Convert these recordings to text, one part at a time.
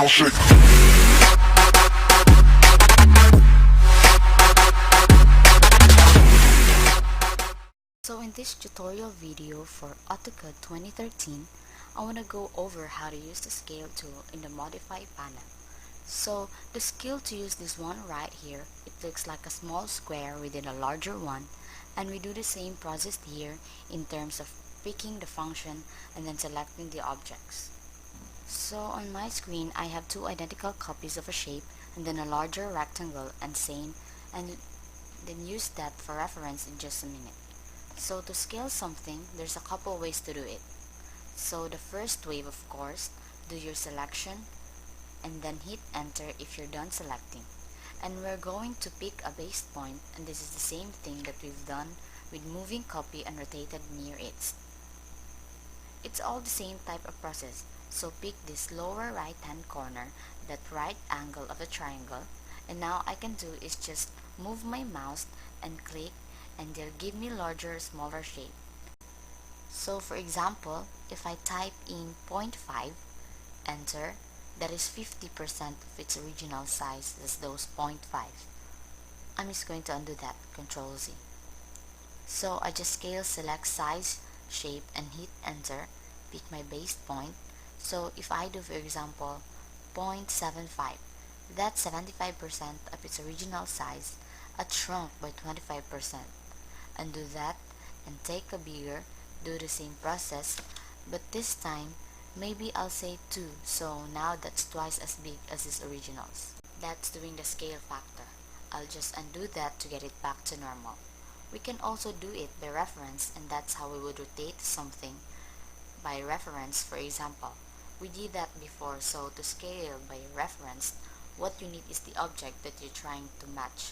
now shake. So in this tutorial video for AutoCAD 2013, I want to go over how to use the scale tool in the modify panel. So the scale to use this one right here, it looks like a small square within a larger one, and we do the same process here in terms of picking the function and then selecting the objects. So on my screen I have two identical copies of a shape and then a larger rectangle and same, and then use that for reference in just a minute. So to scale something, there's a couple ways to do it. So the first way, of course, do your selection and then hit enter if you're done selecting. And we're going to pick a base point, and this is the same thing that we've done with moving copy and rotated near it. It's all the same type of process. So pick this lower right hand corner, that right angle of the triangle, and now I can do is just move my mouse and click, and they'll give me larger or smaller shape. So for example, if I type in 0.5, enter, that is 50% of its original size as those 0.5. I'm just going to undo that, Control Z. So I just scale, select size, shape, and hit enter, pick my base point. So if I do, for example, 0.75, that's 75% of its original size, shrunk by 25%. Undo that and take a bigger, do the same process, but this time maybe I'll say 2, so now that's twice as big as its originals. That's doing the scale factor. I'll just undo that to get it back to normal. We can also do it by reference, and that's how we would rotate something by reference. For example, we did that before, so to scale by reference, what you need is the object that you're trying to match.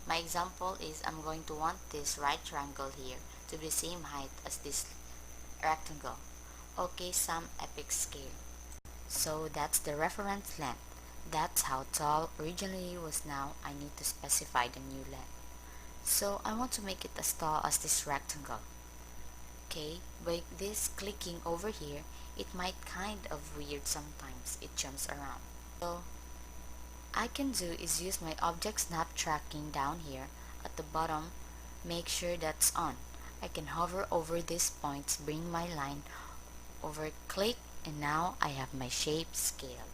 My example is I'm going to want this right triangle here to be the same height as this rectangle. Okay, some epic scale. So that's the reference length. That's how tall originally was. Now I need to specify the new length. So I want to make it as tall as this rectangle. Okay, by this clicking over here, it might kind of weird sometimes. It jumps around. So I can do is use my object snap tracking down here at the bottom, make sure that's on. I can hover over these points, bring my line over, click, and now I have my shape scaled.